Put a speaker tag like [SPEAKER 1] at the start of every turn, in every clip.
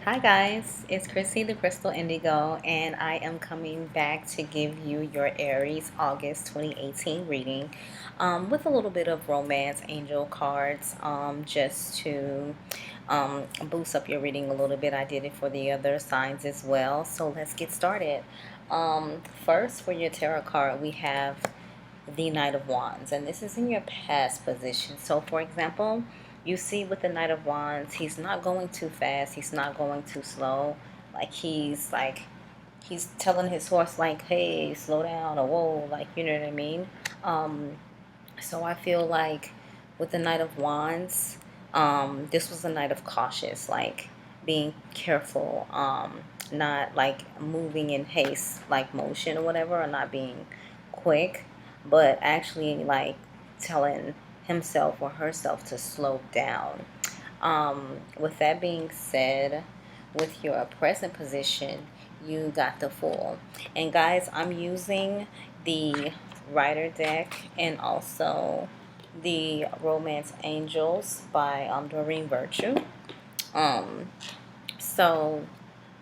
[SPEAKER 1] Hi guys, it's Chrissy the Crystal Indigo, and I am coming back to give you your Aries August 2018 reading with a little bit of romance angel cards just to boost up your reading a little bit. I did it for the other signs as well, so let's get started. First, for your tarot card, we have the Knight of Wands, and this is in your past position. So, for example, you see with the Knight of Wands, he's not going too fast, he's not going too slow. He's telling his horse like, hey, slow down, or whoa, like, you know what I mean. um so I feel like with the Knight of Wands, this was a night of cautious, like being careful, not like moving in haste, like motion or whatever, or not being quick, but actually like telling himself or herself to slow down. With that being said, with your present position, you got the Fool. And guys, I'm using the Rider deck and also the Romance Angels by Doreen Virtue. Um, so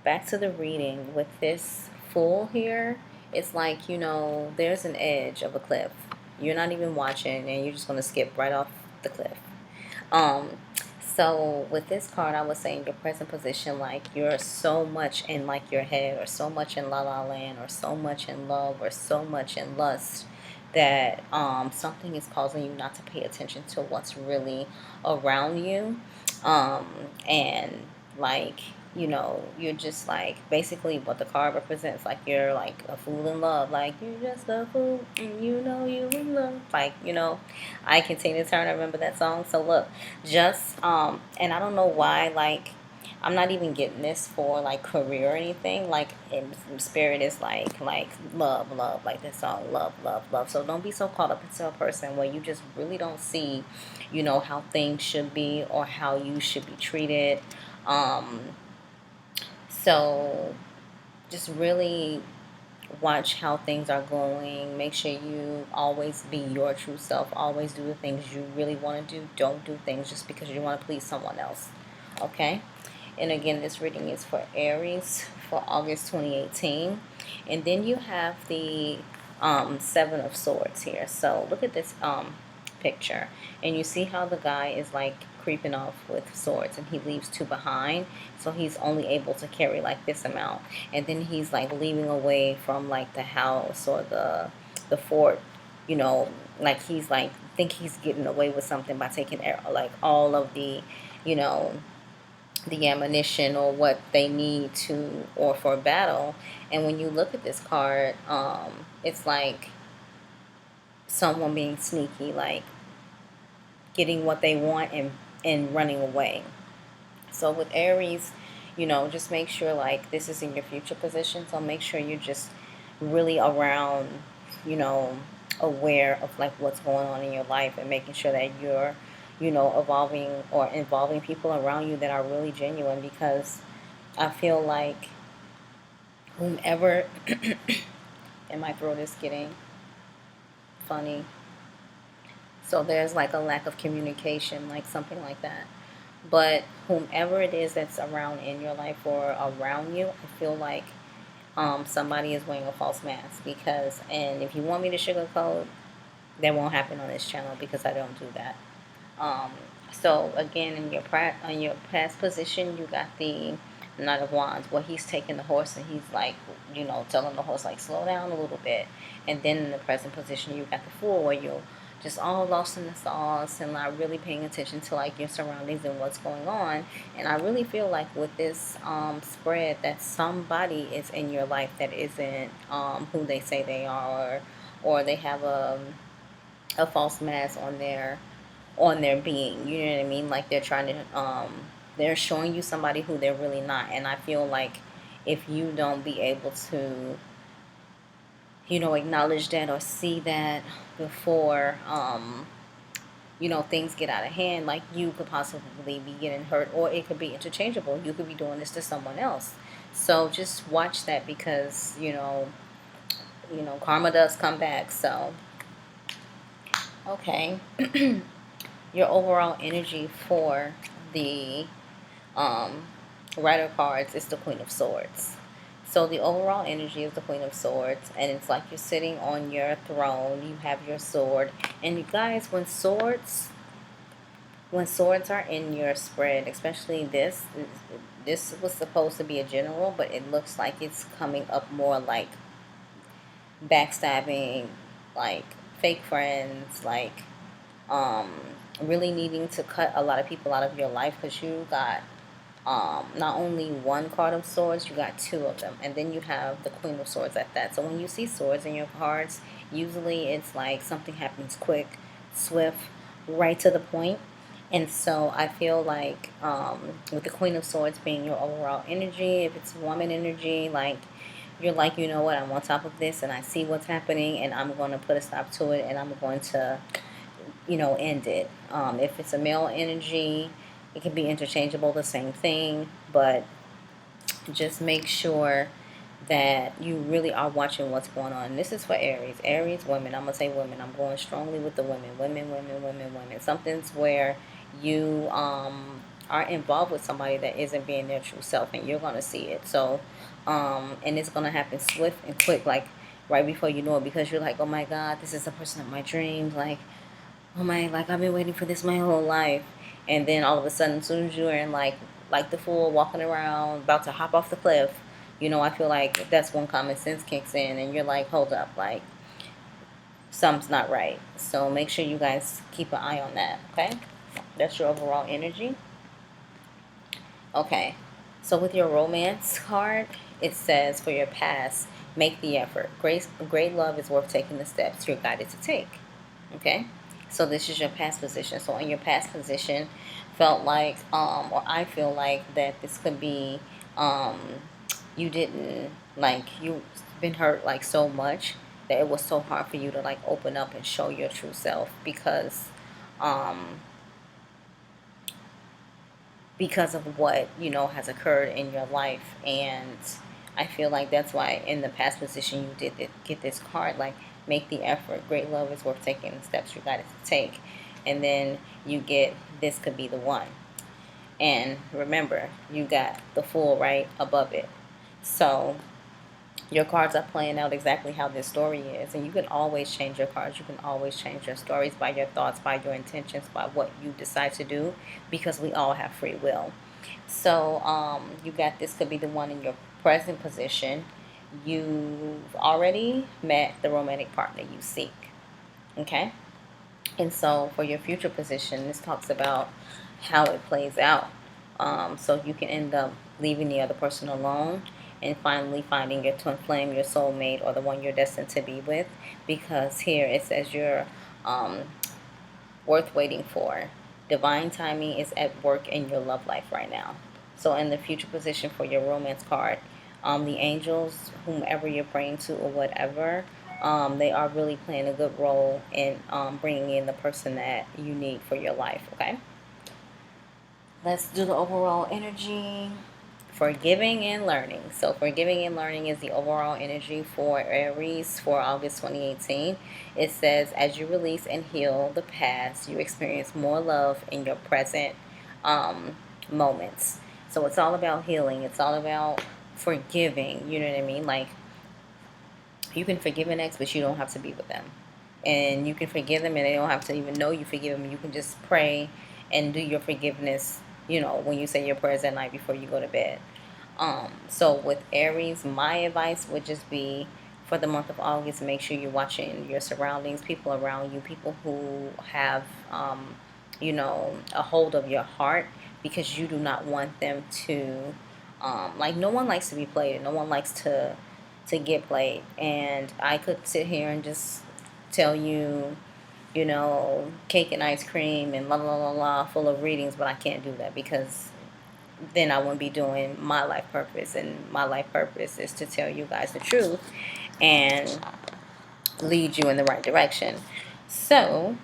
[SPEAKER 1] back to the reading with this Fool here. It's like, there's an edge of a cliff. You're not even watching and you're just going to skip right off the cliff. Um, so with this card, I was saying your present position, like you're so much in like your head, or so much in la la land, or so much in love, or so much in lust that something is causing you not to pay attention to what's really around you. Um, and like you're just like basically what the card represents, like you're like a fool in love, like you're just a fool and you in love, like I Continue to Turn. I remember that song. So look, just and I don't know why, like I'm not even getting this for like career or anything. Like in spirit is like love, like this song, love. So don't be so caught up into a person where you just really don't see, how things should be or how you should be treated. Um, so just really watch how things are going. Make sure you always be your true self. Always do the things you really want to do. Don't do things just because you want to please someone else. Okay? And again, this reading is for Aries for August 2018. And then you have the Seven of Swords here. So look at this picture. And you see how the guy is like creeping off with swords and he leaves two behind. So he's only able to carry like this amount. And then he's like leaving away from like the house or the fort, like he's like think he's getting away with something by taking like all of you know, the ammunition or what they need to or for battle. And when you look at this card, it's like someone being sneaky, like getting what they want and running away. So with Aries, just make sure like this is in your future position. So make sure you're just really around, you know, aware of like what's going on in your life and making sure that you're, evolving or involving people around you that are really genuine, because I feel like whomever and my throat is getting funny. So there's like a lack of communication, like something like that. But whomever it is that's around in your life or around you, I feel like somebody is wearing a false mask. Because, and if you want me to sugarcoat, that won't happen on this channel because I don't do that. Um, so again, in your past position, you got the Knight of Wands, where he's taking the horse and he's like, telling the horse like slow down a little bit. And then in the present position, you got the Fool, where you're just all lost in the sauce and not really paying attention to like your surroundings and what's going on. And I really feel like with this spread, that somebody is in your life that isn't who they say they are, or they have a false mask on their being. You know what I mean? Like they're trying to they're showing you somebody who they're really not. And I feel like if you don't be able to, acknowledge that or see that before things get out of hand, like you could possibly be getting hurt, or it could be interchangeable. You could be doing this to someone else. So just watch that, because karma does come back. So okay. Your overall energy for the um, Rider cards is the Queen of Swords. So the overall energy is the Queen of Swords, and it's like you're sitting on your throne. You have your sword, and you guys, when swords are in your spread, especially this was supposed to be a general, but it looks like it's coming up more like backstabbing, like fake friends, like um, really needing to cut a lot of people out of your life because you got not only one card of swords, you got two of them, and then you have the Queen of Swords at that. So when you see swords in your cards, usually it's like something happens quick, swift, right to the point. And so I feel like with the Queen of Swords being your overall energy, if it's woman energy, like you're like, you know what, I'm on top of this and I see what's happening and I'm going to put a stop to it and I'm going to, end it. If it's a male energy, it can be interchangeable, the same thing, but just make sure that you really are watching what's going on. And this is for Aries. Aries women, I'm going to say women. I'm going strongly with the women. Women. Something's where you are involved with somebody that isn't being their true self, and you're going to see it. So, and it's going to happen swift and quick, like right before you know it, because you're like, oh my God, this is the person of my dreams. Like, oh my, like I've been waiting for this my whole life. And then all of a sudden, as soon as you're in like the fool walking around, about to hop off the cliff, I feel like that's when common sense kicks in and you're like, hold up, like something's not right. So make sure you guys keep an eye on that, okay? That's your overall energy. Okay, so with your romance card, it says for your past, make the effort. Great love is worth taking the steps you're guided to take. Okay, so this is your past position. So in your past position, felt like, or I feel like that this could be, you didn't like you've been hurt like so much that it was so hard for you to like open up and show your true self um, because of what has occurred in your life. And I feel like that's why in the past position you did get this card, like make the effort, great love is worth taking the steps you got to take. And then you get, this could be the one. And remember, you got the Fool right above it. So your cards are playing out exactly how this story is. And you can always change your cards. You can always change your stories by your thoughts, by your intentions, by what you decide to do, because we all have free will. So you got, this could be the one in your present position. You've already met the romantic partner you seek. Okay? And so for your future position, this talks about how it plays out. So you can end up leaving the other person alone and finally finding your twin flame, your soulmate, or the one you're destined to be with. Because here it says you're worth waiting for. Divine timing is at work in your love life right now. So in the future position for your romance card, the angels, whomever you're praying to or whatever, they are really playing a good role in bringing in the person that you need for your life, okay? Let's do the overall energy. Forgiving and learning. So forgiving and learning is the overall energy for Aries for August 2018. It says, as you release and heal the past, you experience more love in your present moments. So it's all about healing. It's all about forgiving. You know what I mean? Like, you can forgive an ex, but you don't have to be with them. And you can forgive them and they don't have to even know you forgive them. You can just pray and do your forgiveness, when you say your prayers at night before you go to bed. So with Aries, my advice would just be, for the month of August, make sure you're watching your surroundings, people around you, people who have, a hold of your heart, because you do not want them to, like, no one likes to be played. No one likes to get played. And I could sit here and just tell you, cake and ice cream and la la la la full of readings, but I can't do that, because then I wouldn't be doing my life purpose. And my life purpose is to tell you guys the truth and lead you in the right direction. So,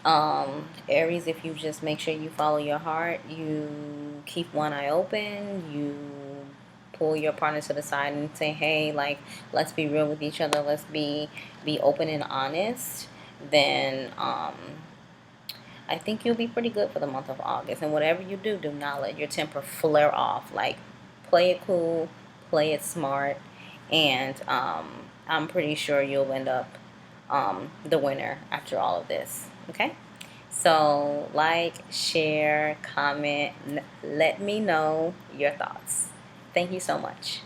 [SPEAKER 1] Aries, if you just make sure you follow your heart, you keep one eye open, you pull your partner to the side and say, hey, like, let's be real with each other, let's be open and honest, then I think you'll be pretty good for the month of August. And whatever you do, do not let your temper flare off. Like, play it cool, play it smart, and I'm pretty sure you'll end up the winner after all of this. Okay? So, like, share, comment, let me know your thoughts. Thank you so much.